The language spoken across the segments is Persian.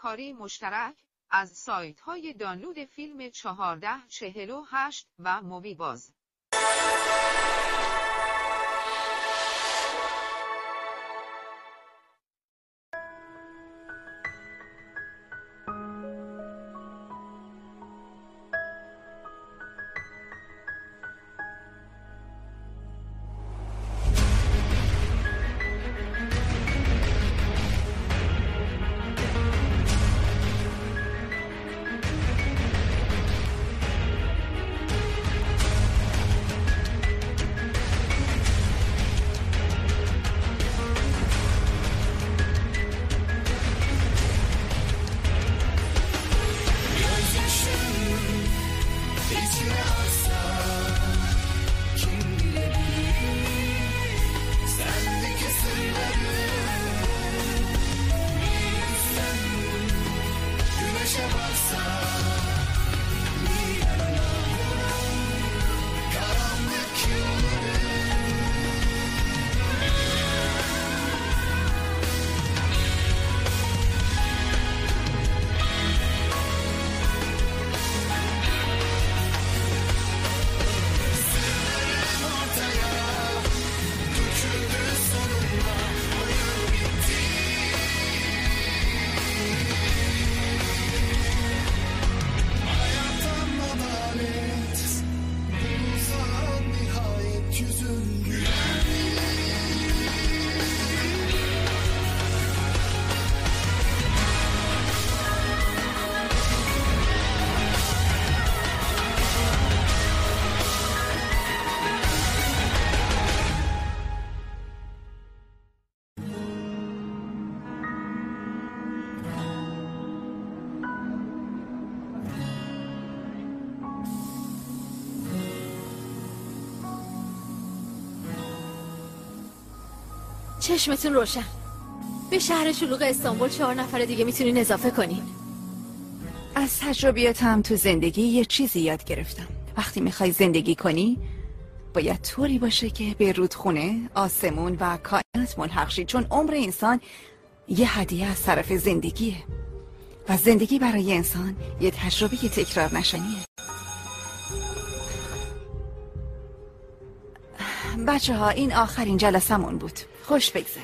کاری مشترک از سایت‌های دانلود فیلم 1448 و مووی باز. چشمتون روشن. به شهر شلوغ استانبول 4 نفر دیگه میتونین اضافه کنین. از تجربیاتم تو زندگی یه چیزی یاد گرفتم. وقتی میخوای زندگی کنی باید طوری باشه که به رودخونه، آسمون و کائنات ملحق شی، چون عمر انسان یه هدیه از طرف زندگیه و زندگی برای انسان یه تجربه تکرار نشدنیه. بچه ها این آخرین جلسمون بود. خوش بگذره.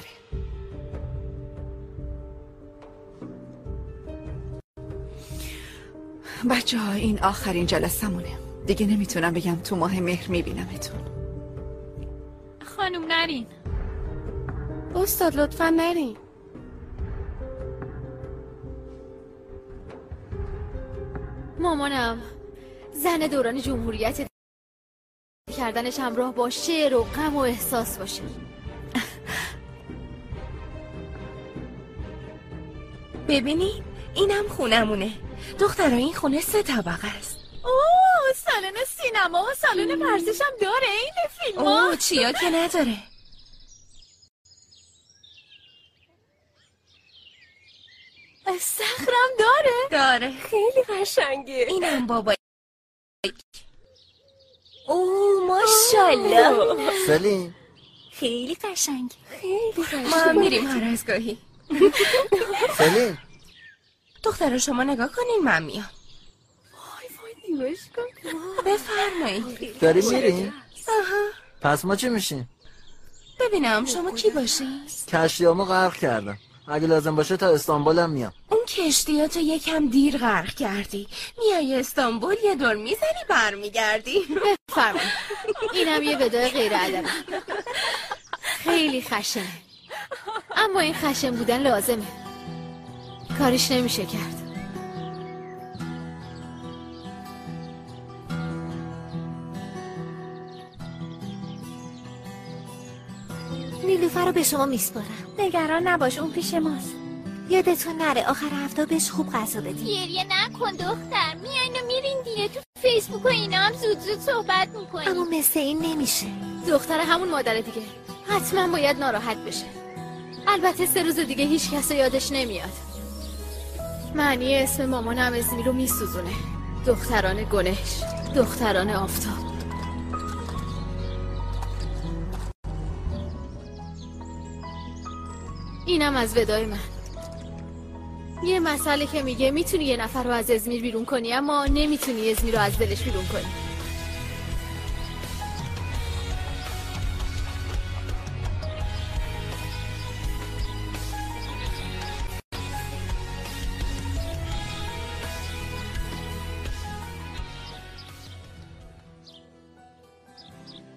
بچه ها این آخرین جلسمونه. دیگه نمیتونم بگم تو ماه مهر میبینمتون. خانم نرین. استاد لطفا نرین. مامانم زن دوران جمهوریت کردنش همراه با شعر و غم و احساس باشه. ببینید اینم خونمونه. دخترها این خونه 3 طبقه است. اوه سالن سینما و سالن ورزش هم داره. این فیلم ها. اوه چیا که نداره. استخرم داره. خیلی قشنگه. اینم بابا. اوه ماشاءالله. سلیم خیلی قشنگه. ما هم میریم هر از گاهی. سلیم دخترها شما نگاه کنین من میام. وای نگاش کن. بفرمایید. داری میریم؟ آها. پس ما چی میشیم؟ ببینم شما کی باشی؟ کشتیامو غرق کردم. اگه لازم باشه تا استانبولم میام. اون کشتیاتو یکم دیر غرق کردی. میای استانبول یه دور میزنی برمیگردی. بفرمایید. اینم یه وداع غیر ادبی. خیلی خشنه. اما این خشن بودن لازمه. کارش نمیشه کرد. نیلوفر رو به شما میسپارم. نگران نباش اون پیش ماست. یادتون نره آخر هفته بهش خوب غذا بدین. گریه نکن دختر. میاین و میرین دیگه تو فیسبوک و اینا هم زود زود صحبت میکنین. اما مثل این نمیشه. دختر همون مادر دیگه حتما باید ناراحت بشه. البته 3 روز دیگه هیچ کس یادش نمیاد. معنی اسم مامانم ازمی رو میسوزونه. دختران گنهش، دختران آفتاب. اینم از ودای من. یه مسئله که میگه میتونی یه نفر رو از ازمیر بیرون کنی اما نمیتونی ازمیر رو از دلش بیرون کنی.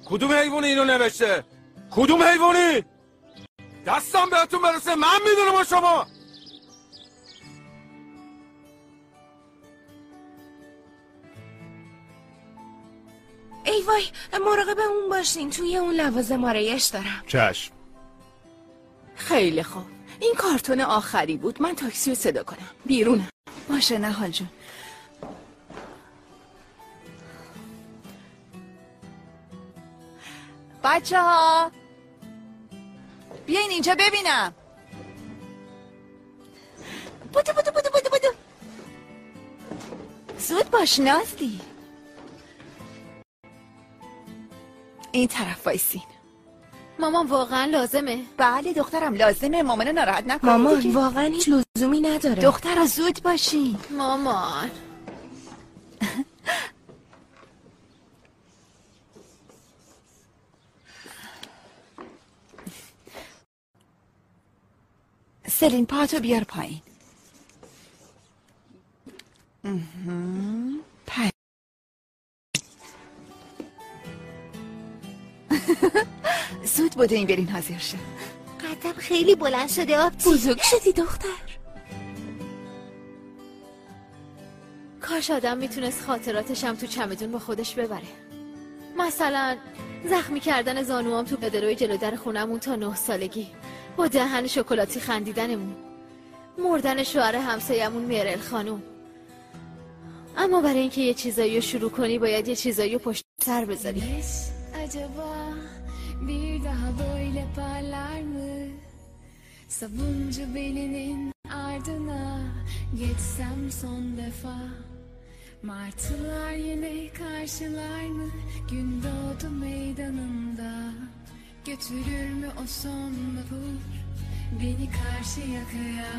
کدوم حیوانی اینو نوشته؟ کدوم حیوانی؟ دستم بهتون برسه من میدونم شما. ای وای، مراقب اون باشین، توی اون لوازم آرایش دارم. چشم. خیلی خوب، این کارتون آخری بود. من تاکسی رو صدا کنم. بیرونم. باشه نهال جون. بچه ها بیاین اینجا ببینم. بودو بودو بودو بودو بودو. زود باش نازلی. این طرف وایسین. مامان واقعا لازمه؟ بله دخترم لازمه. مامانو ناراحت نکنید. مامان واقعا هیچ لزومی نداره. دخترا زود باشین. مامان سلین پاتو بیار پایین. زود بوده این برین حاضر شد. قدم خیلی بلند شده آبتی. بزرگ شدی دختر. کاش آدم میتونست خاطراتش هم تو چمدون با خودش ببره. مثلا زخمی کردن زانوام تو پدروی جلو در خونمون تا 9 سالگی، با دهن شکلاتی خندیدنمون، مردن شوهر همسایمون میرل خانوم. اما برای اینکه یه چیزایی رو شروع کنی باید یه چیزایی رو پشت سر بذاری. Acaba bir daha böyle parlar mı? Sabuncu belinin ardına geçsem son defa. Martılar yine karşılar mı? Gün doğdu meydanında. Götürür mü o son vapur beni karşı yakaya?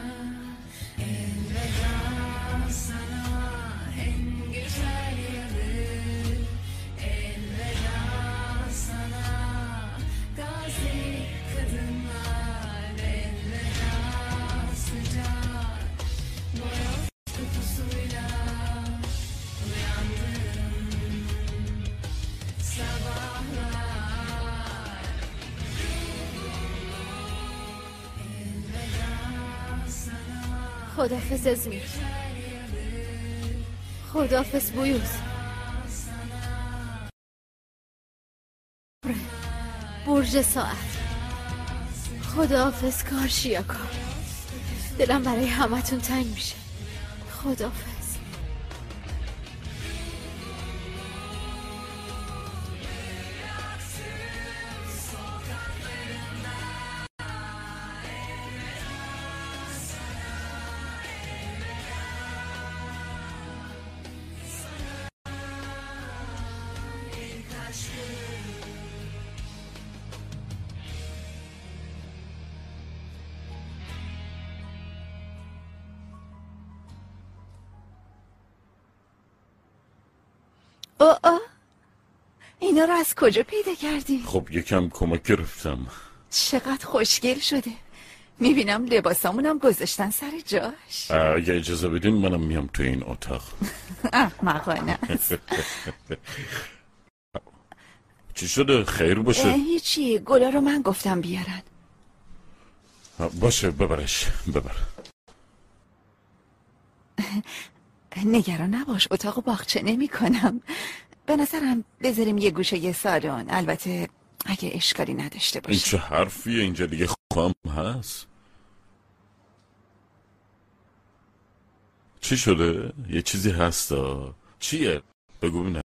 Elveda sana en güzel yanı. Elveda sana gazi kadınlar. Elveda sıcak boyoz kutusuyla uyandım sabahlar. Elveda sana. خدافظ ازمیر. خدافظ بویوز. برج ساعت. خداحافظ کارشیاکا. دلم برای همتون تنگ میشه. خداحافظ. اینا رو از کجا پیدا کردی؟ خب یکم کمک گرفتم. چقدر خوشگل شده. میبینم لباسامونم گذاشتن سر جاش. اگه اجازه بدین منم میام تو این اتاق. احمقانه است. چی شده؟ خیر باشه؟ هیچی، گلا رو من گفتم بیارن. باشه ببرش، ببر. نگران نباش، اتاق باغچه نمی کنم. به نظرم بذاریم یه گوشه یه سالن، البته اگه اشکالی نداشته باشه. این چه حرفیه؟ اینجا دیگه خواهم هست. چی شده؟ یه چیزی هستا. چیه؟ بگو ببینم.